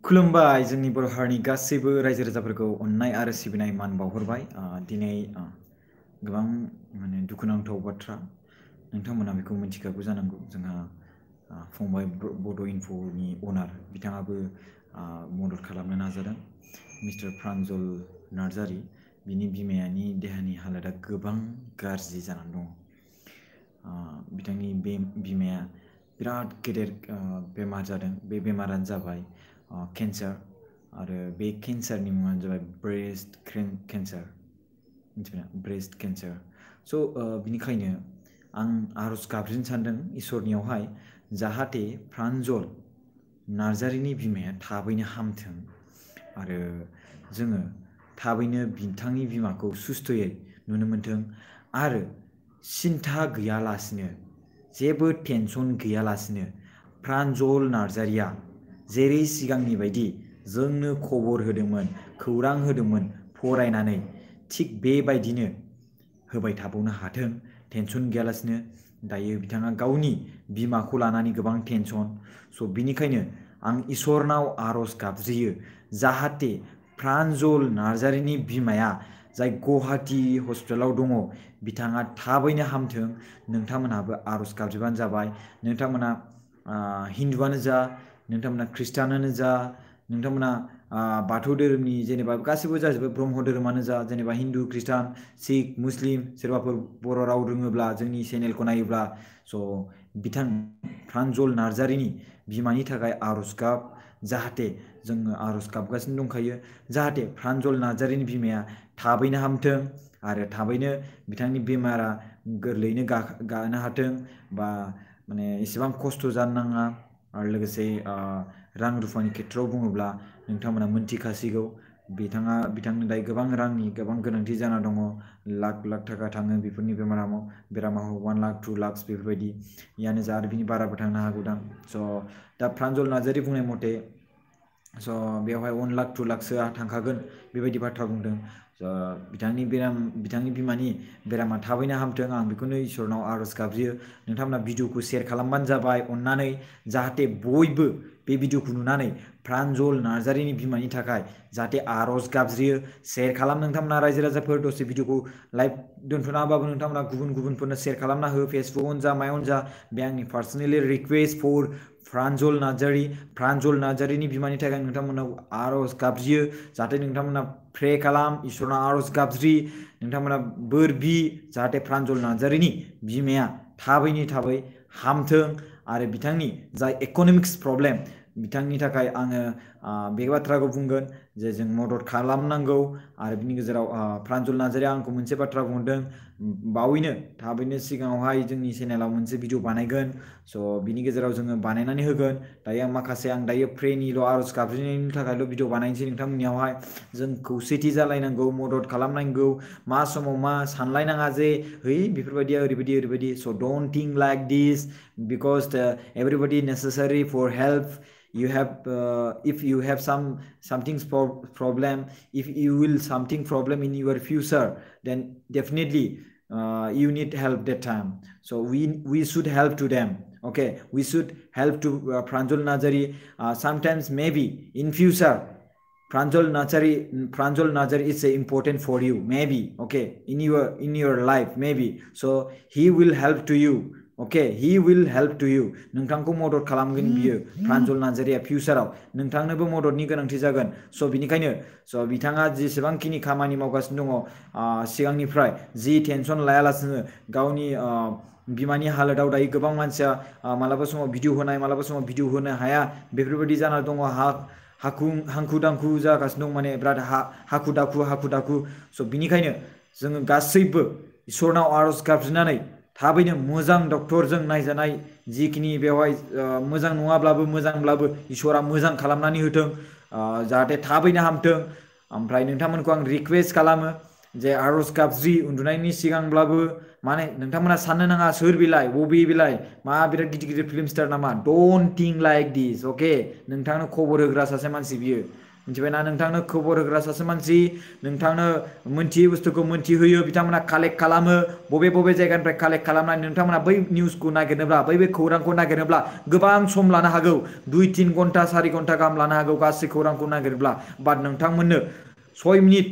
खुलुमबाय जोंनि बर' हारिनि गासैबो रायजो राजाफोरखौ अननाय आरो सिबिनाय मान बावहरबाय दिनै गोबां माने दुखुनांथाव बाथ्रा नोंथांमोना बेखौ मिथिखागौ जानांगौ जोंहा फंबाय बड' इनफ'नि अनार बिथाङाबो मदद खालामनो नाजादों मिस्टार प्रान्जल नार्जारी बिनि बिमानि देहानि हालोदा गोबां गाज्रि जानानै दङ बिथांनि बे बिमाया बिराद गेदेर बेमार जादों बे बेमारानो जाबाय केन्सार आरो बे केन्सारनि मुङानो जाबाय ब्रेस्ट केन्सार मिथिबायना ब्रेस्ट केन्सार स' बिनिखायनो आं आर'ज गाबज्रिनो सानदों इसोरनियावहाय जाहाथे प्रान्जल नार्जारीनि बिमाया थाबैनो हामथों आरो जोङो थाबैनो बिथांनि बिमाखौ सुस्थ'यै नुनो मोनथों आरो सिन्था गैयालासिनो जेबो टेनसन गैयालासिनो प्रान्जल नार्जारीया जेरै सिगांनि बायदि जोंनो खबर होदोंमोन खौरां होदोंमोन फरायनानै थिग बेबायदिनो होबाय थाबावनो हाथों टेनसन गैयालासिनो दायो बिथाङा गावनि बिमाखौ लानानै गोबां टेनसन स' बिनिखायनो आं इसोरनाव आर'ज गाबज्रियो जाहाथे प्रान्जल नार्जारीनि बिमाया जाय गुवाहाटी हस्पिटालाव दङ बिथाङा थाबैनो हामथों नोंथांमोनहाबो आर'ज गाबज्रिबानो जाबाय नोंथांमोना हिन्दुआनो जा नोंथांमोना खृष्टानानो जा नोंथांमोना बाथौ धोरोमनि जेनेबा गासिबो जाजोबो ब्रह्म धोरोमानो जा जेनेबा हिन्दु खृष्टान सिख मुस्लिम सोरबाफोर बर' राव रोङोब्ला जोंनि चेनेलखौ नायोब्ला स' बिथां प्रान्जल नार्जारीनि बिमानि थाखाय आर'ज गाब जाहाथे जोङो आर'ज गाबगासिनो दंखायो जाहाथे प्रान्जल नार्जारीनि बिमाया थाबैनो हामथों आरो थाबैनो बिथांनि बेमारा गोरलैयैनो गानो हाथों बा माने एसेबां खस्थ' जानो नाङा आरो लोगोसे रां रुफानि खेथ्रआव बुङोब्ला नोंथांमोना मोनथिखासिगौ बिथांनो दायो गोबां रांनि गोबां गोनांथि जाना दङ लाख लाख थाखा थाङो बेफोरनि बेरामाव 1 लाख 2 लाख बेफोरबायदियानो जा आरो बिनि बाराबो थांनो हागौदां स' दा प्रान्जल नार्जारी बुंनाय मथे स' बेवहाय 1 लाख 2 लाखसोआ थांखागोन बेबायदि बाथ्रा बुंदों बिथांनि बिमानि बेरामा थाबैनो हामथों आं बेखौनो इसोरनाव आर'ज गाबज्रियो नोंथांमोना भिडिअखौ शेयार खालामबानो जाबाय अननानै जाहाथे बयबो बे भिडिअखौ नुनानै प्रान्जल नार्जारीनि बिमानि थाखाय जाहाथे आर'ज गाबज्रियो शेयार खालाम नोंथांमोना रायजो राजाफोर दसे भिडिअखौ लाइभ दोनथ'ना होबाबो नोंथांमोना गुबुनफोरनो शेयार खालामना हो फेसबुकआवनो जा मायावनो जा बे आंनि पार्सनेलि रिक्वेस्ट फर प्रान्जल नार्जारीनि बिमानि थाखाय नोंथांमोनाव आर'ज गाबज्रियो जाहाथे नोंथांमोना प्रे खालाम इसोरनाव आर'ज गाबज्रि नोंथांमोना बोर बि जाहाथे प्रान्जल नार्जारीनि बिमाया थाबै हामथों आरो बिथांनि जाय इक'नमिक्स प्रब्लेम बिथांनि थाखाय आङो बे बाथ्राखौ बुंगोन जे जों मदद खालामनांगौ आरो बिनि गेजेराव प्रान्जल नार्जारीया आंखौ मोनसे बाथ्रा बुंदों बावैनो थाबैनो सिगाङावहाय जोंनि चेनेलाव मोनसे भिडिअ बानायगोन स' बिनि गेजेराव जोङो बानायनानै होगोन दायो आं दायो प्रेनिल' आर'ज गाबज्रिनायनि थाखायल' भिडिअ बानायनोसै नोंथांमोननियावहाय जों खौसेथि जालायनांगौ मदद खालामनांगौ मा समाव मा सानलायनाङा जे है बेफोरबायदिया ओरैबायदि स' don't think like this because everybody necessary for help you have if you have something problem if you will something problem in your future then definitely you need help that time so we should help to them okay we should help to Pranjal Narzary sometimes maybe in future Pranjal Narzary is important for you maybe okay in your life maybe so he will help to you okay he will help to you नोंथांखौ मदद खालामगोन बियो प्रान्जल नार्जारीया फिउचाराव नोंथांनोबो मददनि गोनांथि जागोन स' बिनिखायनो स' बिथाङा जेसेबांखिनि खामानि मावगासिनो दङ सिगांनिफ्राय जि टेनसन लायालासिनो गावनि बिमानि हालोदाव दायो गोबां मानसिया मालाबा समाव भिडिअ होनाय मालाबा समाव भिडिअ होनो हाया बेफोरबायदि जाना दङ हाखु दाखु जागासिनो दं माने बिराद हाखु दाखु स' बिनिखायनो जोङो गासैबो इसोरनाव आर'ज गाबज्रिनानै थाबैनो मोजां डक्टरजों नायजानाय जिखिनि बेवहाय मोजां मोजांब्लाबो इसोरा मोजां खालामनानै होथों जाहाथे थाबैनो हामथों ओमफ्राय नोंथांमोनखौ आं रिक्वेस्ट खालामो जे आर'ज गाबज्रि उन्दुनायनि सिगांब्लाबो माने नोंथांमोना साननो नाङा सोर बिलाय बबे बिलाय मा बिराद गिदिर फिल्म स्टार नामा डोंट थिंक लाइक दिस अके नोंथांनो खबर होग्रा सासे मानसि बियो मिथिबायना नोंथांनो खबर होग्रा सासे मानसि नोंथांनो मोनथियै बुस्थुखौ मोनथिहोयो बिथांमोना कालेक्ट खालामो बबे बबे जायगानिफ्राय कालेक्ट खालामनानै नोंथांमोना बै निउसखौ नागिरनोब्ला बै खौरांखौ नागिरनोब्ला गोबां सम लानो हागौ 2-3 घन्टा 4 घन्टा गाहाम लानो हागौ गासै खौरांखौ नागिरब्ला बाट नोंथांमोननो 6 मिनिट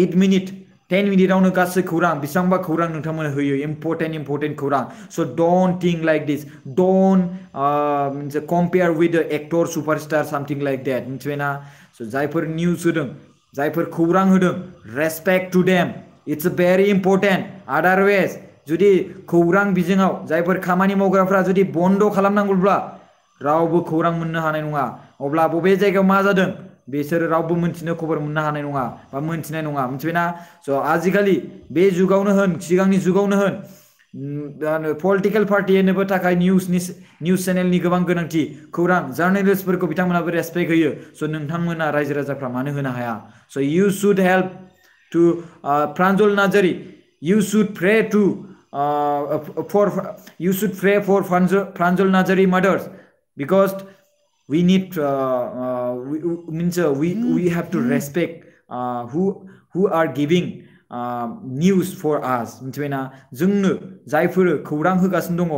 8 मिनिट 10 मिनिटावनो गासै खौरां बेसेबांबा खौरां नोंथांमोननो होयो इम्परटेन्ट खौरां स' don't think like this don't compare with the actor superstar something like that मिथिबायना स' जायफोर निउस होदों जायफोर खौरां होदों respect to them it's very important otherwise जुदि खौरां बिजोङाव जायफोर खामानि मावग्राफ्रा जुदि बन्द खालामनांगौब्ला रावबो खौरां मोननो हानाय नङा अब्ला बबे जायगायाव मा जादों बिसोर रावबो मोनथिनो खबर मोननो हानाय नङा बा मोनथिनाय नङा मिथिबायना स' आजिखालि बे जुगावनो होन सिगांनि जुगावनो होन पलिटिकेल पार्टि होनोबो थाखाय निउस चेनेलनि गोबां गोनांथि खौरां जार्नेलिस्टफोरखौ बिथांमोनाबो रेसपेक्ट होयो स' नोंथांमोना रायजो राजाफ्रा मानो होनो हाया स' you should help to Pranjal Narzary you should pray to you should pray for Pranjal Nazari mothers because we need we have to respect who are giving news for us मिथिबायना जोंनो जायफोर खौरां होगासिनो दङ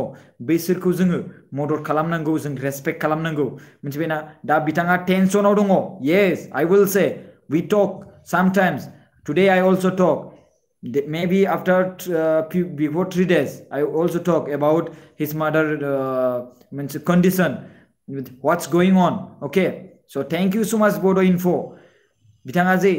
बैसोरखौ जोङो मदद खालामनांगौ जों रेसपेक्ट खालामनांगौ मिथिबायना दा बिथाङा टेनसनाव दङ yes I will say we talk sometimes today I also talk maybe after before 3 days I also talk about his mother condition what's going on okay so thank you so much Bodo Info बिथाङा जे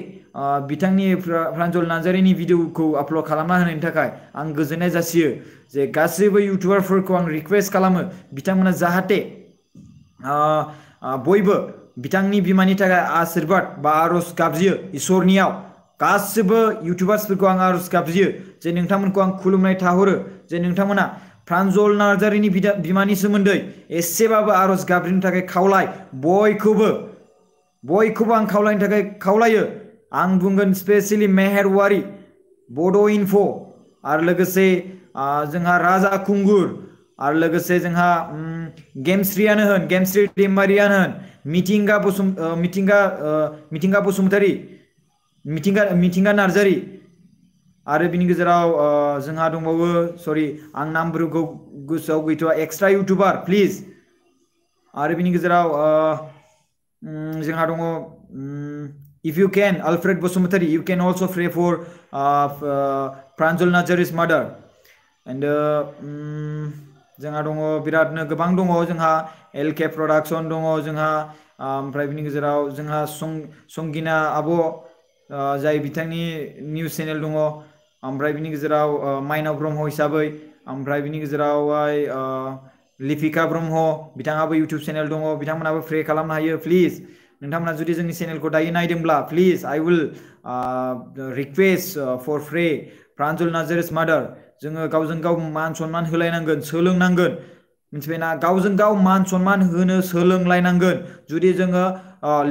बिथांनि प्रान्जल नार्जारीनि भिडिअखौ upload खालामना होनायनि थाखाय आं गोजोननाय जासियो जे गासैबो इउटिउबारफोरखौ आं रिक्वेस्ट खालामो बिथांमोना जाहाथे बयबो बिथांनि बिमानि थाखाय आशीर्बाद बा आरज गाबज्रियो इसोरनियाव गासिबो इउटिउबार्सफोरखौ आं आरज गाबज्रियो जे नोंथांमोनखौ आं खुलुमनाय थाहरो जे नोंथांमोना प्रान्जल नार्जारीनि बिमानि सोमोन्दै एसेबाबो आरज गाबज्रिनो थाखाय खावलाय बयखौबो आं खावलायनो थाखाय खावलायो आं बुंगोन स्पेशली मेहेर वारी बड' इनफ' आरो लोगोसे जोंहा राजा खुंगुर आरो लोगोसे जोंहा गेमस्रियानो होन गेमस्रि दैमारियानो होन मिथिंगा बसुमतारी मिथिंगा नार्जारी आरो बिनि गेजेराव जोंहा दंबावो सरि आं नामफोरखौ गोसोआव गैथ'आ एक्सट्रा इउटिउबार प्लिज आरो बिनि गेजेराव जोंहा दङ if you can Alfred Bosumtari you can also pray for Pranjal Nazari's mother and जोंहा दङ बिरादनो गोबां दङ जोंहा LK Production दङ जोंहा ओमफ्राय बिनि गेजेराव जोंहा संगिना आब' जाय बिथांनि निउस चेनेल दङ ओमफ्राय बिनि गेजेराव माइनाव ब्रह्म हिसाबै ओमफ्राय बिनि गेजेरावहाय लिपिका ब्रह्म बिथाङाबो इउटिउब चेनेल दङ बिथांमोनाबो प्रे खालामनो हायो प्लिज नोंथांमोना जुदि जोंनि चेनेलखौ दायो नायदोंब्ला please I will request for pray Pranjal Narzary's mother जोङो गावजों गाव मान सन्मान होलायनांगोन सोलोंनांगोन मिथिबायना गावजों गाव मान सन्मान होनो सोलोंलायनांगोन जुदि जोङो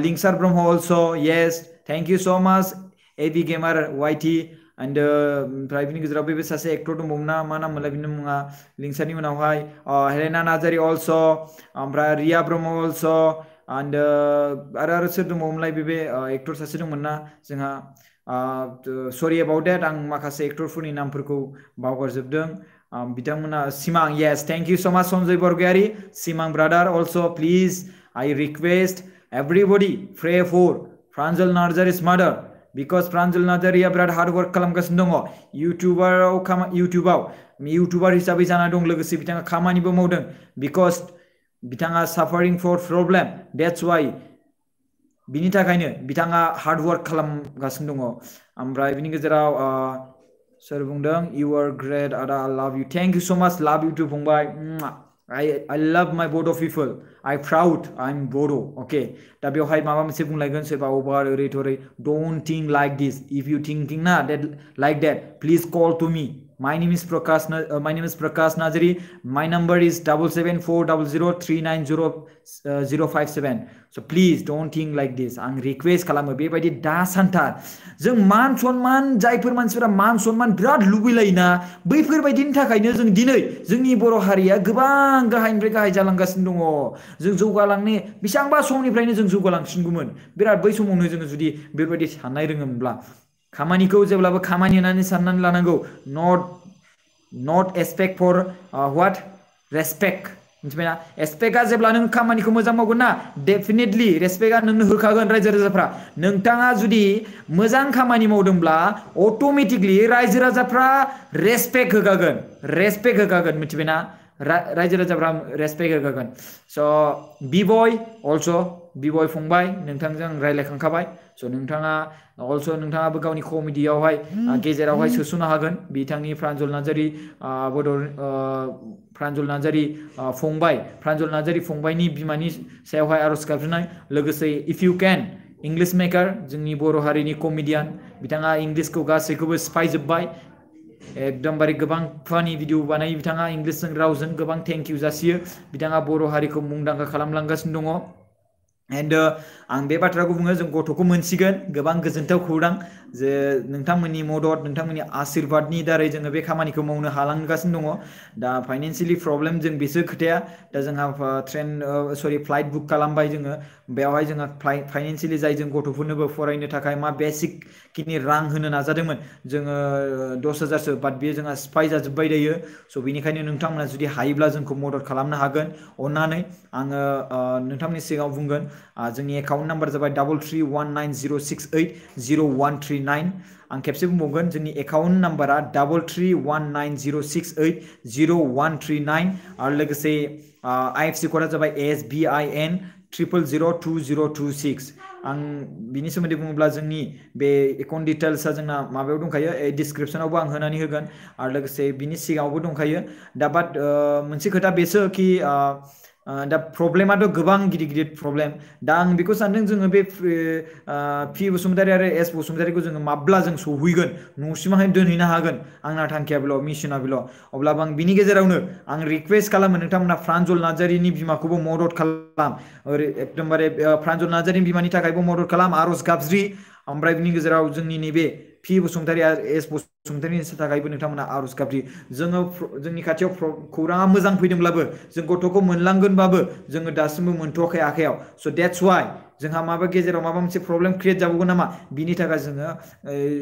लिंसार Brahma also yes thank you so much AB Gamer YT and ओमफ्राय बिनि गेजेराव बे सासे एक्टर दंबावोमोन ना मा नाम मोनलाय बिनि मुङा लिंसारनि उनावहाय हेलेना नार्जारी also ओमफ्राय रिया ब्रह्म also and आरो सोर दंबावोमोनलाय बे एक्टर सासे दंमोन ना जोंहा सरि एबाउट देट आं माखासे एक्टरफोरनि नामफोरखौ बावगारजोबदों बिथांमोना सिमां yes thank you so much Sanjay Bargayary सिमां brother also please I request everybody pray for Pranjal Nazari's mother because Pranjal Nazariया बिराद हार्ड वर्क खालामगासिनो दङ इउटिउबार हिसाबै जाना दं लोगोसे बिथाङा खामानिबो मावदों because बिथाङा suffering for problem that's why बिनि थाखायनो बिथाङा हार्ड वर्क खालामगासिनो दङ ओमफ्राय बिनि गेजेराव सोर बुंदों you are great Ada I love you thank you so much love you too फंबाय I love my Bodo people I proud I'm Bodo okay दा बेवहाय माबा मोनसे बुंलायगोन सोरबा ओरै थोरै don't think like this if you thinking ना that like that please call to me My name is Prakash Nazari. My number is 7740039057. So please don't think like this. आं request खालामो बेबायदि दा सानथार जों मान सन्मान जायफोर मानसिफोरा मान सन्मान बिराद लुबैलायोना बैफोरबायदिनि थाखायनो जों दिनै जोंनि बर' हारिया गोबां गाहायनिफ्राय गाहाय जालांगासिनो दङ जों जौगालांनो बेसेबांबा समनिफ्रायनो जों जौगालांसिनगौमोन बिराद बै समावनो जोङो जुदि बेबायदि साननाय रोङोमोनब्ला खामानिखौ जेब्लाबो खामानि होननानै साननानै लानांगौ not expect for what respect मिथिबायना एक्सपेक्टआ जेब्ला नों खामानिखौ मोजां मावगोन ना डेफिनेटलि रेसपेक्टआ नोंनो होखागोन रायजो राजाफ्रा नोंथाङा जुदि मोजां खामानि मावदोंब्ला अटोमेटिकलि रायजो राजाफ्रा रेसपेक्ट होखागोन मिथिबायना रायजो राजाफ्रा रेसपेक्ट होखागोन स बिबय अलसो बिबय फंबाय नोंथांजों रायलायखांखाबाय स नोंथाङाबो गावनि कमेडियावहाय गेजेरावहाय सोस'नो हागोन बिथांनि प्रान्जल नार्जारि फंबायनि बिमानि सायावहाय आरज गाबज्रिनाय लोगोसे इफ इउ कैन इंलिश मेकार जोंनि बर' हारिनि कमेडियान बिथाङा इंलिशखौ गासैखौबो सिफायजोब्बाय एकदमबारे गोबां फानि भिडिअ बानायो बिथाङा इंलिशजों रावजों गोबां थेंक इउ जासियो बिथाङा बर' हारिखौ मुंदांखा खालामलांगासिनो दङ एन्ड आं बे बाथ्राखौ बुङो जों गथ'खौ मोनसिगोन गोबां गोजोनथाव खौरां जे नोंथांमोननि मदद नोंथांमोननि आशीर्बादनि दारै जोङो बे खामानिखौ मावनो हालांगासिनो दङ दा फाइनान्सियेलि प्रब्लेम जों बेसो खोथाया दा जोंहा फ्लाइट बुक खालामबाय जोङो बेवहाय जोंहा फाइनान्सियेलि जाय जों गथ'फोरनोबो फरायनो थाखाय मा बेसिक खिनि रां होनो नाजादोंमोन जोङो 10,000सो बाट बेयो जोंहा सिफाय जाजोब्बाय दायो स' बेनिखायनो नोंथांमोना जुदि हायोब्ला जोंखौ मदद खालामनो हागोन अननानै आङो नोंथांमोननि सिगाङाव बुंगोन जोंनि एकाउन्ट नाम्बार जाबाय 331906800139 आं खेबसे बुंबावगोन जोंनि एकाउन्ट नाम्बारा 331906800139 आरो लोगोसे IFSC कोडआ जाबाय SBIN 0002026 आं बिनि सोमोन्दै बुङोब्ला जोंनि बे एकाउन्ट डिटेल्सआ जोंना माबायाव दंखायो डिसक्रिप्शनावबो आं होनानै होगोन आरो लोगोसे बिनि सिगाङावबो दंखायो दा बाट मोनसे खोथा बेसो कि दा प्रब्लेमाथ' गोबां गिदिर प्रब्लेम दा आं बेखौ सानदों जोङो बे पि बसुमतारी आरो एस बसुमतारीखौ जोङो माब्ला जों सहैगोन न'सिमावहाय दोनहैनो हागोन आंना थांखिया बेल' मिशना बेल' अब्लाबो आं बिनि गेजेरावनो आं रिक्वेस्ट खालामो नोंथांमोना प्रान्जल नार्जारिनि बिमाखौबो मदद खालाम ओरै एकदमबारे प्रान्जल नार्जारिनि बिमानि थाखायबो मदद खालाम आरज गाबज्रि ओमफ्राय बिनि गेजेराव जोंनि नैबे पि बसुमतारी आरो एस बसुमतारीनि थाखायबो नोंथांमोना आरज गाबज्रि जोंनि खाथियाव खौराङा मोजां फैदोंब्लाबो जों गथ'खौ मोनलांगोनबाबो जोङो दासिमबो मोनथ'वाखै आखायाव स' देट्स वाइ जोंहा गेजेराव माबा मोनसे प्रब्लेम क्रिएट जाबावगोन नामा बिनि थाखाय जोङो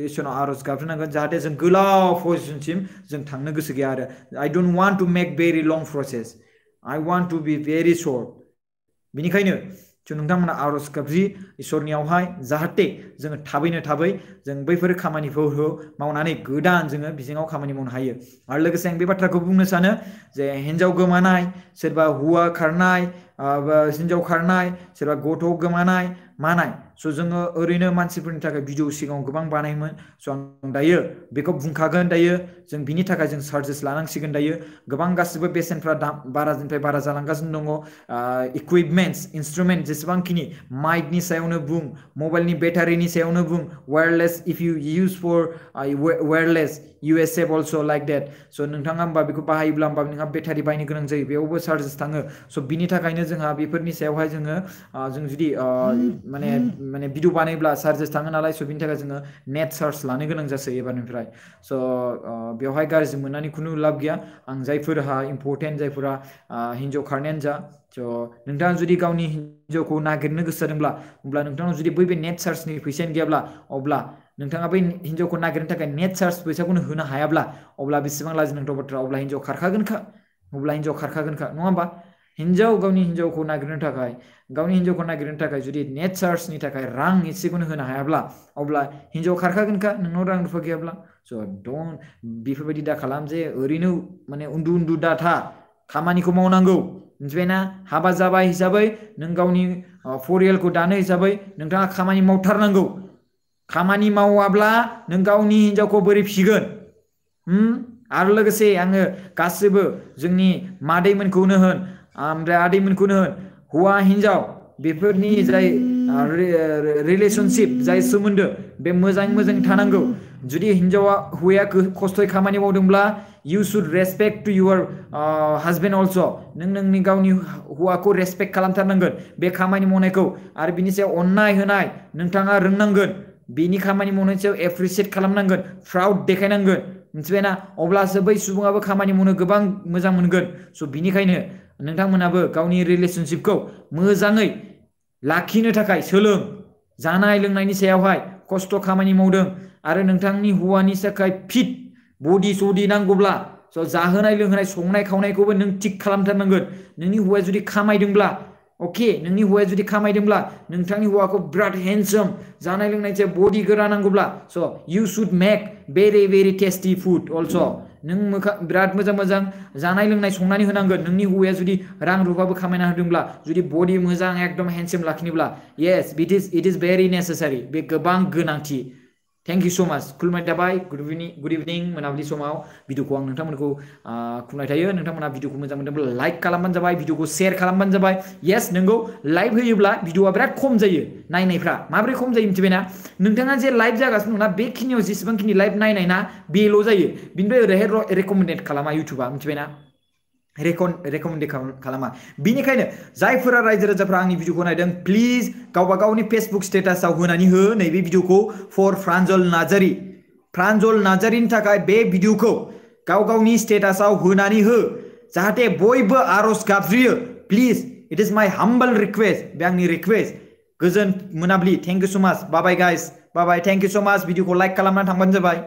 इसोरनाव आरज गाबज्रिनांगोन जाहाथे जों गोलाव पजिशनसिम जों थांनो गोसो गैया आरो I don't want to make very long process I want to be very short बिनिखायनो नोंथांमोना आरज गाबज्रि इसोरनियावहाय जाहाथे जोङो थाबै जों बैफोर खामानिफोरखौ मावनानै गोदान जोङो बिजोङाव खामानि मावनो हायो आरो लोगोसे आं बे बाथ्राखौ बुंनो सानो जे हिन्जाव गोमानाय सोरबा हौवा खारनाय हिन्जाव खारनाय सोरबा गथ' गोमानाय मानाय स' जोङो ओरैनो मानसिफोरनि थाखाय भिडिअ सिगाङाव गोबां बानायोमोन स' आं दायो बेखौ बुंखागोन दायो जों बिनि थाखाय जों चार्जेस लानांसिगोन दायो गोबां गासिबो बेसेनफ्रा बारानिफ्राय बारा जालांगासिनो दङ इकुइपमेन्ट्स इन्सट्रुमेन्ट जेसेबांखिनि माइकनि सायावनो बुं मबाइलनि बेटारिनि सायावनो बुं wireless if you use for wireless USF also like that स' नोंथाङा होमबा बेखौ बाहायोब्ला होमबा नोंहा बेटारि बायनो गोनां जायो बेयावबो चार्जेस थाङो स' बिनि थाखायनो जोंहा बेफोरनि सायावहाय जों जुदि माने भिडिअ बानायोब्ला चार्जेस थाङो नालाय स' बिनि थाखाय जोङो नेट चार्ज लानो गोनां जासै एबारनिफ्राय स' बेवहाय गाज्रि मोननानै खुनु लाब गैया आं जायफोरहा इम्परटेन्ट जायफोरा हिन्जाव खारनायानो जा स' नोंथाङा जुदि गावनि हिन्जावखौ नागिरनो गोसो जादोंब्ला अब्ला नोंथांनाव जुदि बै नेट चार्जनि फैसायानो गैयाब्ला अब्ला नोंथाङा बै हिन्जावखौ नागिरनो थाखाय नेट चार्ज फैसाखौनो होनो हायाब्ला अब्ला बेसेबां लाजिनांथाव बाथ्रा अब्ला हिन्जाव खारखागोनखा नङा होमबा गावनि हिन्जावखौ नागिरनो थाखाय जुदि नेट चार्जनि थाखाय रां एसेखौनो होनो हायाब्ला अब्ला हिन्जाव खारखागोनखा नोंनाव रां रुफा गैयाब्ला स' बेफोरबायदि दा खालाम जे ओरैनो माने उन्दु दा था खामानिखौ मावनांगौ मिथिबायना हाबा जाबाय हिसाबै नों गावनि फरियालखौ दानो हिसाबै नोंथाङा खामानि मावथारनांगौ खामानि मावाब्ला नों गावनि हिन्जावखौ बोरै फिसिगोन आरो लोगोसे आङो गासिबो जोंनि मादैमोनखौनो होन ओमफ्राय आदैमोनखौनो होन हौवा हिन्जाव बेफोरनि जाय रिलेशनशिप जाय सोमोन्दो बे मोजां थानांगौ जुदि हिनजावा हौवाया खस्थ'यै खामानि मावदोंब्ला you should respect to your husband also नों नोंनि गावनि हौवाखौ रेसपेक्ट खालामथारनांगोन बे खामानि मावनायखौ आरो बिनि सायाव अननाय होनाय नोंथाङा रोंनांगोन बेनि खामानि मावनायनि सायाव एप्रिशिएट खालामनांगोन प्राउड देखायनांगोन मिथिबायना अब्लासो बै सुबुङाबो खामानि मावनो गोबां मोजां मोनगोन स' बिनिखायनो नोंथांमोनाबो गावनि रिलेशनशिपखौ मोजाङै लाखिनो थाखाय सोलों जानाय लोंनायनि सायावहाय खस्थ' खामानि मावदों आरो नोंथांनि हौवानि थाखाय फिट बडि सडि नांगौब्ला स' जाहोनाय लोंहोनाय संनाय खावनायखौबो नों थिग खालामथारनांगोन नोंनि हौवाया जुदि खामायदोंब्ला अके नोंनि हौवाया जुदि खामायदोंब्ला नोंथांनि हौवाखौ बिराद हेन्डसाम जानाय लोंनाय सायाव बडि गोरा नांगौब्ला स' you should make very tasty food also नों बिराद मोजां मोजां जानाय लोंनाय संनानै होनांगोन नोंनि हौवाया जुदि रां रुफाबो खामायना होदोंब्ला जुदि बडि मोजां एकदम हेन्डसाम लाखिनोब्ला yes it is very necessary बे गोबां गोनांथि थेंक इउ सो माच खुलुमनाय थाबाय गुड इभिनिं मोनाबिलि समाव भिडिअखौ आं नोंथांमोनखौ खुलुमनाय थायो नोंथांमोना भिडिअखौ मोजां मोनदोंब्ला लाइक खालामबानो जाबाय भिडिअखौ शेयार खालामबानो जाबाय येस नोंगौ लाइभ होयोब्ला भिडिअआ बिराद खम जायो नायनायफ्रा माबोरै खम जायो मिथिबायना नोंथाङा जे लाइभ जागासिनो दंना बेखिनियाव जेसेबांखिनि लाइभ नायनाय ना बेल' जायो बिनिफ्राय ओरैहाय रेकमेन्डेड खालामा इउटुबा मिथिबायना रेकमेन्ड खालामा बिनिखायनो जायफोरा रायजो राजाफ्रा आंनि भिडिअखौ नायदों प्लिज गावबा गावनि फेसबुक स्टेटासाव होनानै हो नैबे भिडिअखौ फर प्रान्जल नार्जारिनि थाखाय बे भिडिअखौ गाव गावनि स्टेटासाव होनानै हो जाहाथे बयबो आरज गाबज्रियो प्लिज इट इज माय हाम्बल रिक्वेस्ट बे आंनि रिक्वेस्ट गोजोन मोनाबिलि थेंक इउ सो माच बाय गाइस बाय थेंक इउ सो माच भिडिअखौ लाइक खालामनानै थांबानो जाबाय